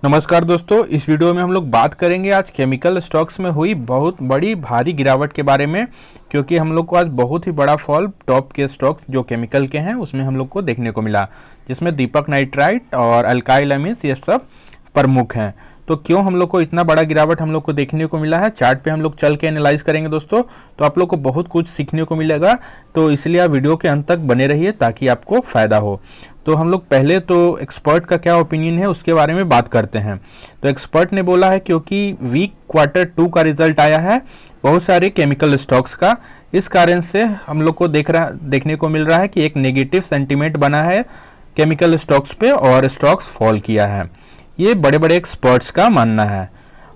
नमस्कार दोस्तों, इस वीडियो में हम लोग बात करेंगे आज केमिकल स्टॉक्स में हुई बहुत बड़ी भारी गिरावट के बारे में। क्योंकि हम लोग को आज बहुत ही बड़ा फॉल टॉप के स्टॉक्स जो केमिकल के हैं उसमें हम लोग को देखने को मिला, जिसमें दीपक नाइट्राइट और अल्काइल अमीन्स ये सब प्रमुख हैं। तो क्यों हम लोग को इतना बड़ा गिरावट हम लोग को देखने को मिला है, चार्ट पे हम लोग चल के एनालाइज करेंगे दोस्तों, तो आप लोग को बहुत कुछ सीखने को मिलेगा। तो इसलिए आप वीडियो के अंत तक बने रहिए ताकि आपको फायदा हो। तो हम लोग पहले तो एक्सपर्ट का क्या ओपिनियन है उसके बारे में बात करते हैं। तो एक्सपर्ट ने बोला है क्योंकि वीक क्वार्टर 2 का रिजल्ट आया है बहुत सारे केमिकल स्टॉक्स का, इस कारण से हम लोग को देखने को मिल रहा है कि एक नेगेटिव सेंटीमेंट बना है केमिकल स्टॉक्स पे और स्टॉक्स फॉल किया है। ये बड़े बड़े एक्सपर्ट्स का मानना है।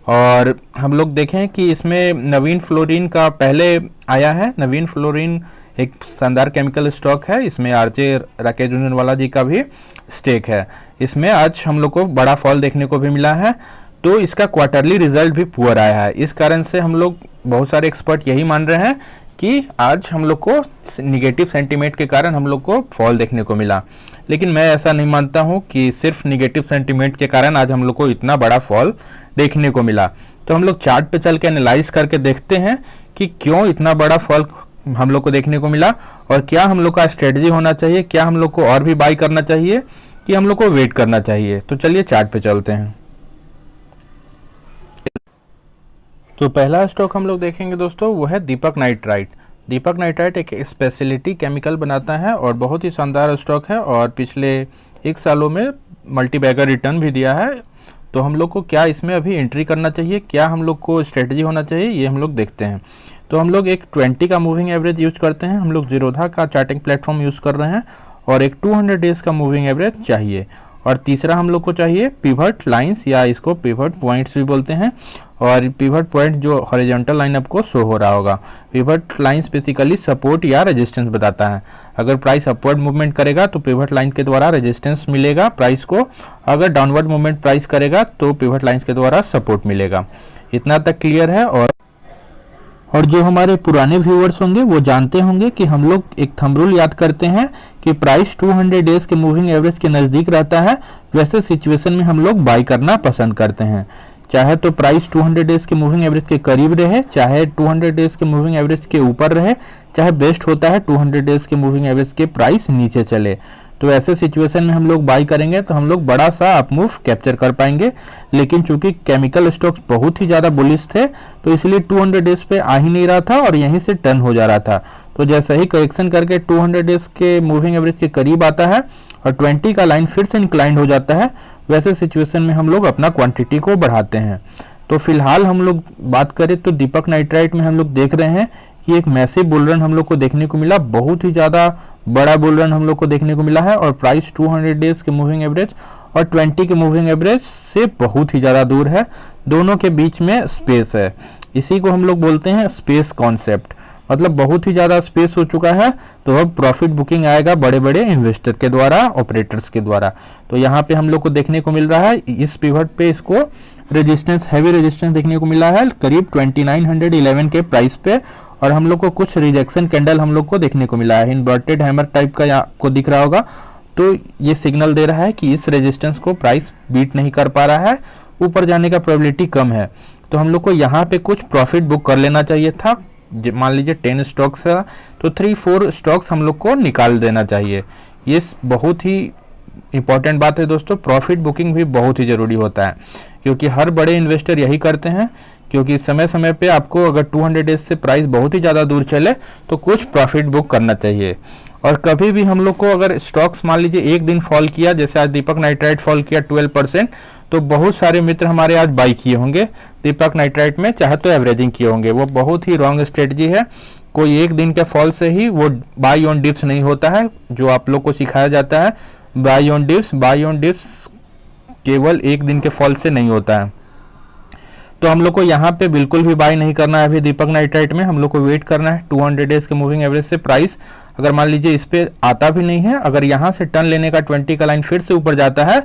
और हम लोग देखें कि इसमें नवीन फ्लोरीन का पहले आया है। नवीन फ्लोरीन एक शानदार केमिकल स्टॉक है, इसमें आरजे राकेश झुनझुनवाला जी का भी स्टेक है। इसमें आज हम लोग को बड़ा फॉल देखने को भी मिला है, तो इसका क्वार्टरली रिजल्ट भी पुअर आया है। इस कारण से हम लोग बहुत सारे एक्सपर्ट यही मान रहे हैं कि आज हम लोग को निगेटिव सेंटीमेंट के कारण हम लोग को फॉल देखने को मिला। लेकिन मैं ऐसा नहीं मानता हूं कि सिर्फ निगेटिव सेंटीमेंट के कारण आज हम लोग को इतना बड़ा फॉल देखने को मिला। तो हम लोग चार्ट पे चल के एनालाइज करके देखते हैं कि क्यों इतना बड़ा फॉल हम लोग को देखने को मिला और क्या हम लोग का स्ट्रेटजी होना चाहिए, क्या हम लोग को और भी बाई करना चाहिए कि हम लोग को वेट करना चाहिए। तो चलिए चार्ट पे चलते हैं। तो पहला स्टॉक हम लोग देखेंगे दोस्तों, वो है दीपक नाइट्राइट। दीपक नाइट्राइट एक स्पेशलिटी केमिकल बनाता है और बहुत ही शानदार स्टॉक है और पिछले 1 सालों में मल्टी बैगर रिटर्न भी दिया है। तो हम लोग को क्या इसमें अभी एंट्री करना चाहिए, क्या हम लोग को स्ट्रेटजी होना चाहिए, ये हम लोग देखते हैं। तो हम लोग एक 20 का मूविंग एवरेज यूज करते हैं, हम लोग जीरोधा का चार्टिंग प्लेटफॉर्म यूज कर रहे हैं और एक 200 डेज का मूविंग एवरेज चाहिए। और तीसरा हम लोग को चाहिए पिवट लाइंस या इसको पिवट पॉइंट्स भी बोलते हैं। और पिवट पॉइंट जो हॉरिजॉन्टल लाइन आपको शो हो रहा होगा, पिवट लाइंस बेसिकली सपोर्ट या रेजिस्टेंस बताता है। अगर प्राइस अपवर्ड मूवमेंट करेगा तो पिवट लाइन के द्वारा रेजिस्टेंस मिलेगा प्राइस को, अगर डाउनवर्ड मूवमेंट प्राइस करेगा तो पिवट लाइंस के द्वारा सपोर्ट मिलेगा। इतना तक क्लियर है। और जो हमारे पुराने व्यूअर्स होंगे वो जानते होंगे कि हम लोग एक थंब रूल याद करते हैं कि प्राइस 200 डेज के मूविंग एवरेज के नज़दीक रहता है, वैसे सिचुएशन में हम लोग बाई करना पसंद करते हैं। चाहे तो प्राइस 200 डेज के मूविंग एवरेज के करीब रहे, चाहे 200 डेज के मूविंग एवरेज के ऊपर रहे, चाहे बेस्ट होता है 200 डेज के मूविंग एवरेज के प्राइस नीचे चले। तो ऐसे सिचुएशन में हम लोग बाई करेंगे तो हम लोग बड़ा सा अप मूव कैप्चर कर पाएंगे। लेकिन चूंकि केमिकल स्टॉक्स बहुत ही ज्यादा बुलिश थे तो इसलिए 200 डेज पे आ ही नहीं रहा था और यहीं से टर्न हो जा रहा था। तो जैसे ही करेक्शन करके 200 डेज के मूविंग एवरेज के करीब आता है और 20 का लाइन फिर से इंक्लाइंड हो जाता है, वैसे सिचुएशन में हम लोग अपना क्वांटिटी को बढ़ाते हैं। तो फिलहाल हम लोग बात करें तो दीपक नाइट्राइट में हम लोग देख रहे हैं कि एक मैसिव बुल रन हम लोग को देखने को मिला, बहुत ही ज्यादा बड़ा बुल रन हम लोग को देखने को मिला है। और प्राइस 200 डेज के मूविंग एवरेज और 20 के मूविंग एवरेज से बहुत ही ज्यादा दूर है, दोनों के बीच में स्पेस है। इसी को हम लोग बोलते हैं स्पेस कॉन्सेप्ट, मतलब बहुत ही ज्यादा स्पेस हो चुका है। तो अब प्रॉफिट बुकिंग आएगा बड़े बड़े इन्वेस्टर के द्वारा, ऑपरेटर्स के द्वारा। तो यहाँ पे हम लोग को देखने को मिल रहा है इस पिवट पे इसको रेजिस्टेंस, हैवी रेजिस्टेंस देखने को मिला है करीब 2911 के प्राइस पे। और हम लोग को कुछ रिजेक्शन कैंडल हम लोग को देखने को मिला है, इन्वर्टेड हैमर टाइप का आपको दिख रहा होगा। तो ये सिग्नल दे रहा है कि इस रेजिस्टेंस को प्राइस बीट नहीं कर पा रहा है, ऊपर जाने का प्रोबेबिलिटी कम है। तो हम लोग को यहाँ पे कुछ प्रॉफिट बुक कर लेना चाहिए था। मान लीजिए 10 स्टॉक्स है तो 3-4 स्टॉक्स हम लोग को निकाल देना चाहिए। ये बहुत ही इंपॉर्टेंट बात है दोस्तों, प्रॉफिट बुकिंग भी बहुत ही जरूरी होता है क्योंकि हर बड़े इन्वेस्टर यही करते हैं। क्योंकि समय समय पे आपको अगर 200 डेज से प्राइस बहुत ही ज्यादा दूर चले तो कुछ प्रॉफिट बुक करना चाहिए। और कभी भी हम लोग को अगर स्टॉक्स मान लीजिए एक दिन फॉल किया, जैसे आज दीपक नाइट्राइट फॉल किया 12%, तो बहुत सारे मित्र हमारे आज बाई किए होंगे दीपक नाइट्राइट में, चाहे तो एवरेजिंग किए होंगे। वो बहुत ही रॉन्ग स्ट्रेटजी है। कोई एक दिन के फॉल से ही वो बाई ऑन डिप्स नहीं होता है, जो आप लोग को सिखाया जाता है बाई ऑन डिप्स केवल एक दिन के फॉल से नहीं होता है। तो हम लोग को यहाँ पे बिल्कुल भी बाई नहीं करना है अभी दीपक नाइट्राइट में, हम लोग को वेट करना है 200 डेज के मूविंग एवरेज से प्राइस अगर मान लीजिए इस पे आता भी नहीं है, अगर यहाँ से टर्न लेने का 20 का लाइन फिर से ऊपर जाता है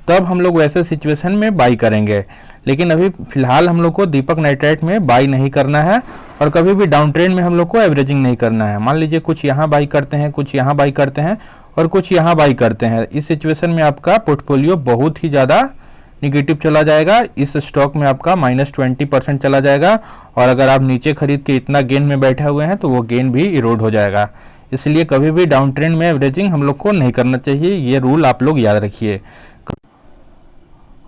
तब हम लोग वैसे सिचुएशन में बाई करेंगे। लेकिन अभी फिलहाल हम लोग को दीपक नाइट्राइट में बाई नहीं करना है और कभी भी डाउन ट्रेंड में हम लोग को एवरेजिंग नहीं करना है। मान लीजिए कुछ यहाँ बाई करते हैं, कुछ यहाँ बाई करते हैं और कुछ यहाँ बाई करते हैं, इस सिचुएशन में आपका पोर्टफोलियो बहुत ही ज्यादा निगेटिव चला जाएगा, इस स्टॉक में आपका -20% चला जाएगा। और अगर आप नीचे खरीद के इतना गेन में बैठे हुए हैं तो वो गेन भी इरोड हो जाएगा। इसलिए कभी भी डाउन ट्रेंड में एवरेजिंग हम लोग को नहीं करना चाहिए, ये रूल आप लोग याद रखिए।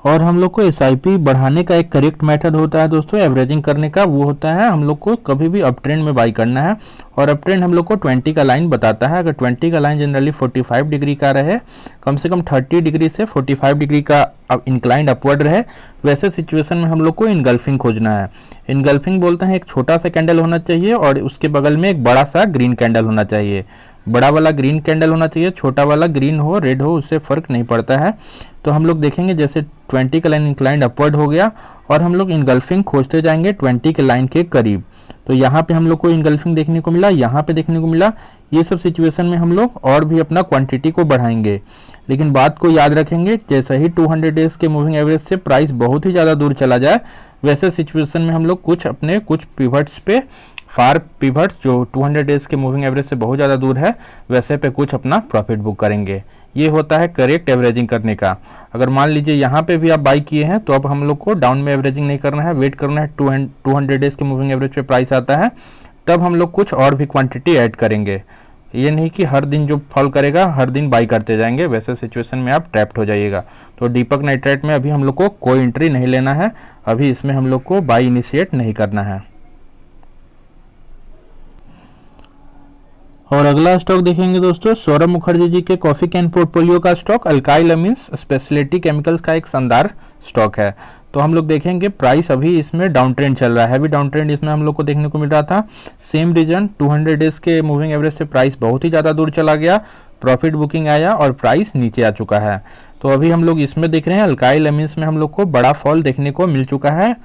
और हम लोग को एसआईपी बढ़ाने का एक करेक्ट मेथड होता है दोस्तों एवरेजिंग करने का, वो होता है हम लोग को कभी भी अप ट्रेंड में बाई करना है। और अप ट्रेंड हम लोग को 20 का लाइन बताता है। अगर 20 का लाइन जनरली 45 डिग्री का रहे, कम से कम 30 डिग्री से 45 डिग्री का इंक्लाइंड अपवर्ड रहे, वैसे सिचुएशन में हम लोग को इनगल्फिंग खोजना है। इनगल्फिंग बोलते हैं एक छोटा सा कैंडल होना चाहिए और उसके बगल में एक बड़ा सा ग्रीन कैंडल होना चाहिए। बड़ा वाला ग्रीन कैंडल होना चाहिए, छोटा वाला ग्रीन हो रेड हो उससे फर्क नहीं पड़ता है। तो हम लोग देखेंगे जैसे 20 का लाइन इंक्लाइंड अपवर्ड हो गया और हम लोग इनगल्फिंग खोजते जाएंगे 20 के लाइन के करीब। तो यहाँ पे हम लोग को इनगल्फिंग देखने को मिला, यहाँ पे देखने को मिला। ये सब सिचुएशन में हम लोग और भी अपना क्वांटिटी को बढ़ाएंगे, लेकिन बात को याद रखेंगे जैसे ही 200 डेज के मूविंग एवरेज से प्राइस बहुत ही ज़्यादा दूर चला जाए, वैसे सिचुएशन में हम लोग कुछ पिवट्स पे, फार पिवट्स जो 200 डेज के मूविंग एवरेज से बहुत ज़्यादा दूर है, वैसे पे कुछ अपना प्रॉफिट बुक करेंगे। ये होता है करेक्ट एवरेजिंग करने का। अगर मान लीजिए यहाँ पे भी आप बाई किए हैं तो अब हम लोग को डाउन में एवरेजिंग नहीं करना है, वेट करना है 200 डेज के मूविंग एवरेज पे प्राइस आता है, तब हम लोग कुछ और भी क्वांटिटी ऐड करेंगे। ये नहीं कि हर दिन जो फॉल करेगा हर दिन बाई करते जाएंगे, वैसे सिचुएशन में आप ट्रैप्ड हो जाइएगा। तो दीपक नाइट्राइट में अभी हम लोग को कोई एंट्री नहीं लेना है, अभी इसमें हम लोग को बाई इनिशिएट नहीं करना है। और अगला स्टॉक देखेंगे दोस्तों सौरभ मुखर्जी जी के कॉफी कैन पोर्टफोलियो का stock alkyl amines speciality chemicals का एक शानदार स्टॉक है। तो हम लोग देखेंगे प्राइस अभी इसमें डाउन ट्रेंड चल रहा है, हैवी डाउन ट्रेंड इसमें हम लोग को देखने को मिल रहा था। सेम रीजन 200 डेज के मूविंग एवरेज से प्राइस बहुत ही ज़्यादा दूर चला गया, प्रॉफिट बुकिंग आया और प्राइस नीचे आ चुका है। तो अभी हम लोग इसमें देख रहे हैं अल्काइल अमीन्स में हम लोग को बड़ा फॉल देखने को मिल चुका है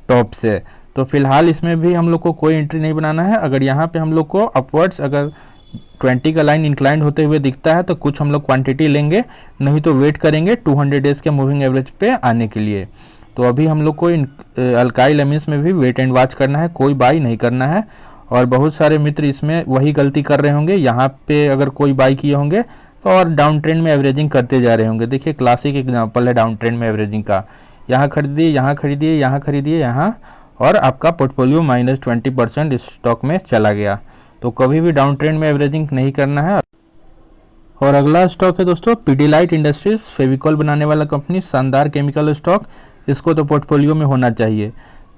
टॉप से। तो फिलहाल इसमें भी हम लोग को कोई एंट्री नहीं बनाना है। अगर यहाँ पे हम लोग को अपवर्ड्स अगर 20 का लाइन इंक्लाइंड होते हुए दिखता है तो कुछ हम लोग क्वांटिटी लेंगे, नहीं तो वेट करेंगे 200 डेज के मूविंग एवरेज पे आने के लिए। तो अभी हम लोग को अल्काइल अमीन्स में भी वेट एंड वॉच करना है, कोई बाई नहीं करना है। और बहुत सारे मित्र इसमें वही गलती कर रहे होंगे, यहाँ पे अगर कोई बाई किए होंगे तो और डाउन ट्रेंड में एवरेजिंग करते जा रहे होंगे। देखिए क्लासिक एग्जाम्पल है डाउन ट्रेंड में एवरेजिंग का, यहाँ खरीदिए, यहाँ खरीदिए, यहाँ खरीदिए, यहाँ, और आपका पोर्टफोलियो -20% इस स्टॉक में चला गया। तो कभी भी डाउन ट्रेंड में एवरेजिंग नहीं करना है। और अगला स्टॉक है दोस्तों पीडीलाइट इंडस्ट्रीज, फेविकॉल बनाने वाला कंपनी, शानदार केमिकल स्टॉक, इसको तो पोर्टफोलियो में होना चाहिए।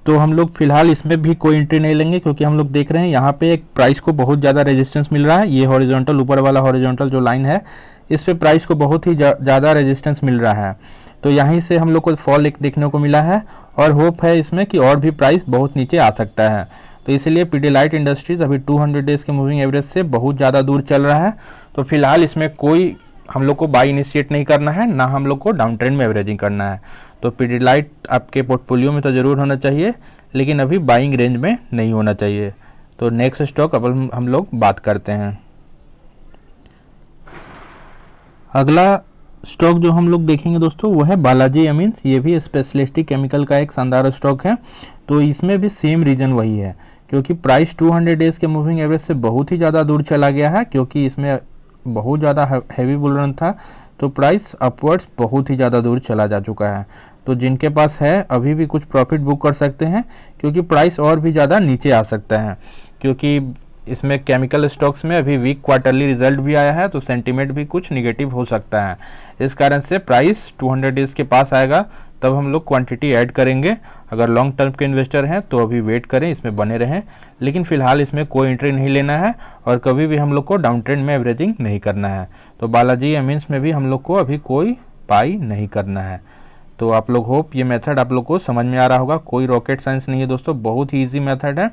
तो हम लोग फिलहाल इसमें भी कोई एंट्री नहीं लेंगे क्योंकि हम लोग देख रहे हैं यहाँ पे एक प्राइस को बहुत ज़्यादा रेजिस्टेंस मिल रहा है। ये हॉरिजॉन्टल ऊपर वाला हॉरिजॉन्टल जो लाइन है इस पे प्राइस को बहुत ही ज़्यादा रेजिस्टेंस मिल रहा है। तो यहीं से हम लोग को फॉल एक देखने को मिला है और होप है इसमें कि और भी प्राइस बहुत नीचे आ सकता है। तो इसलिए पीडीलाइट इंडस्ट्रीज अभी 200 डेज के मूविंग एवरेज से बहुत ज़्यादा दूर चल रहा है। तो फिलहाल इसमें कोई हम लोग को बाई इनिशिएट नहीं करना है, ना हम लोग को डाउन ट्रेंड में एवरेजिंग करना है। तो पीडीलाइट आपके पोर्टफोलियो में तो ज़रूर होना चाहिए, लेकिन अभी बाइंग रेंज में नहीं होना चाहिए। तो नेक्स्ट स्टॉक अब हम लोग बात करते हैं। अगला स्टॉक जो हम लोग देखेंगे दोस्तों वो है बालाजी अमीन्स, ये भी स्पेशलिटी केमिकल का एक शानदार स्टॉक है। तो इसमें भी सेम रीजन वही है, क्योंकि प्राइस 200 डेज के मूविंग एवरेज से बहुत ही ज़्यादा दूर चला गया है, क्योंकि इसमें बहुत ज़्यादा हैवी बुल रन था। तो प्राइस अपवर्ड्स बहुत ही ज़्यादा दूर चला जा चुका है। तो जिनके पास है अभी भी कुछ प्रॉफिट बुक कर सकते हैं, क्योंकि प्राइस और भी ज़्यादा नीचे आ सकता है। क्योंकि इसमें केमिकल स्टॉक्स में अभी वीक क्वार्टरली रिजल्ट भी आया है, तो सेंटीमेंट भी कुछ निगेटिव हो सकता है। इस कारण से प्राइस 200 डेज के पास आएगा तब हम लोग क्वांटिटी ऐड करेंगे। अगर लॉन्ग टर्म के इन्वेस्टर हैं तो अभी वेट करें, इसमें बने रहें, लेकिन फिलहाल इसमें कोई एंट्री नहीं लेना है और कभी भी हम लोग को डाउन ट्रेंड में एवरेजिंग नहीं करना है। तो बालाजी अमीन्स में भी हम लोग को अभी कोई बाई नहीं करना है। तो आप लोग होप ये मेथड आप लोग को समझ में आ रहा होगा, कोई रॉकेट साइंस नहीं है दोस्तों, बहुत ही ईजी मेथड है।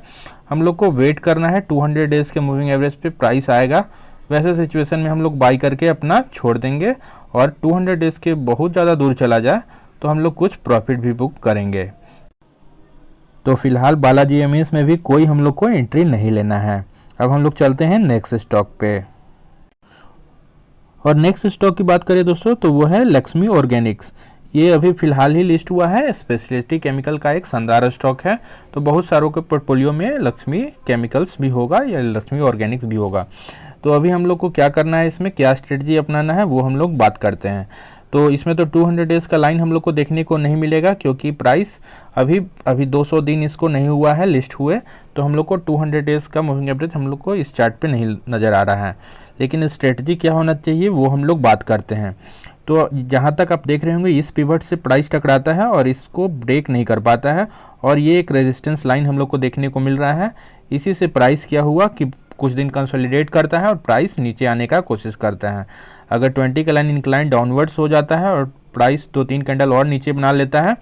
हम लोग को वेट करना है 200 डेज के मूविंग एवरेज पे प्राइस आएगा, वैसे सिचुएशन में हम लोग बाई करके अपना छोड़ देंगे। और 200 डेज के बहुत ज़्यादा दूर चला जाए तो हम लोग कुछ प्रॉफिट भी बुक करेंगे। तो फिलहाल बालाजी अमीन्स में भी कोई हम लोग को एंट्री नहीं लेना है। अब हम लोग चलते हैं नेक्स्ट स्टॉक पे। और नेक्स्ट स्टॉक की बात करें दोस्तों तो वो है लक्ष्मी ऑर्गेनिक्स। ये अभी फिलहाल ही लिस्ट हुआ है, स्पेशलिटी केमिकल का एक शानदार स्टॉक है। तो बहुत सारों के पोर्टफोलियो में लक्ष्मी केमिकल्स भी होगा या लक्ष्मी ऑर्गेनिक्स भी होगा। तो अभी हम लोग को क्या करना है, इसमें क्या स्ट्रेटजी अपनाना है वो हम लोग बात करते हैं। तो इसमें तो 200 डेज का लाइन हम लोग को देखने को नहीं मिलेगा, क्योंकि प्राइस अभी 200 दिन इसको नहीं हुआ है लिस्ट हुए, तो हम लोग को 200 डेज का मूविंग एवरेज हम लोग को इस चार्ट पे नहीं नज़र आ रहा है। लेकिन स्ट्रेटजी क्या होना चाहिए वो हम लोग बात करते हैं। तो जहाँ तक आप देख रहे होंगे, इस पिवट से प्राइस टकराता है और इसको ब्रेक नहीं कर पाता है, और ये एक रेजिस्टेंस लाइन हम लोग को देखने को मिल रहा है। इसी से प्राइस क्या हुआ कि कुछ दिन कंसोलिडेट करता है और प्राइस नीचे आने का कोशिश करता है। अगर 20 का लाइन इंक्लाइन डाउनवर्ड्स हो जाता है और प्राइस 2-3 कैंडल और नीचे बना लेता है,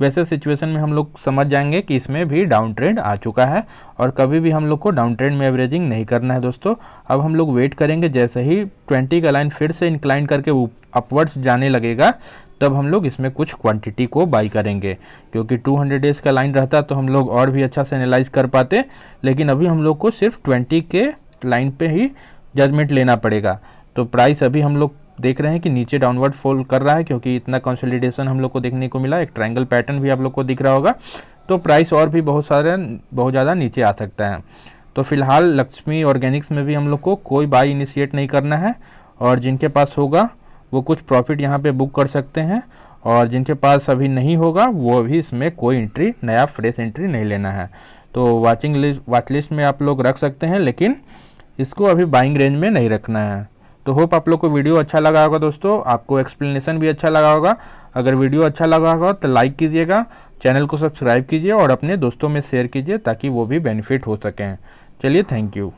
वैसे सिचुएशन में हम लोग समझ जाएंगे कि इसमें भी डाउन ट्रेंड आ चुका है, और कभी भी हम लोग को डाउन ट्रेंड में एवरेजिंग नहीं करना है दोस्तों। अब हम लोग वेट करेंगे, जैसे ही 20 का लाइन फिर से इंक्लाइन करके अपवर्ड्स जाने लगेगा, तब हम लोग इसमें कुछ क्वांटिटी को बाई करेंगे, क्योंकि 200 डेज का लाइन रहता तो हम लोग और भी अच्छा से एनालाइज कर पाते। लेकिन अभी हम लोग को सिर्फ 20 के लाइन पे ही जजमेंट लेना पड़ेगा। तो प्राइस अभी हम लोग देख रहे हैं कि नीचे डाउनवर्ड फॉल कर रहा है, क्योंकि इतना कंसोलिडेशन हम लोग को देखने को मिला। एक ट्रायंगल पैटर्न भी आप लोग को दिख रहा होगा, तो प्राइस और भी बहुत ज़्यादा नीचे आ सकता है। तो फिलहाल लक्ष्मी ऑर्गेनिक्स में भी हम लोग को कोई बाई इनिशिएट नहीं करना है, और जिनके पास होगा वो कुछ प्रॉफिट यहाँ पे बुक कर सकते हैं, और जिनके पास अभी नहीं होगा वो भी इसमें कोई एंट्री, नया फ्रेश एंट्री नहीं लेना है। तो वॉच लिस्ट में आप लोग रख सकते हैं, लेकिन इसको अभी बाइंग रेंज में नहीं रखना है। तो होप आप लोग को वीडियो अच्छा लगा होगा दोस्तों, आपको एक्सप्लेनेशन भी अच्छा लगा होगा। अगर वीडियो अच्छा लगा होगा तो लाइक कीजिएगा, चैनल को सब्सक्राइब कीजिए और अपने दोस्तों में शेयर कीजिए, ताकि वो भी बेनिफिट हो सकें। चलिए, थैंक यू।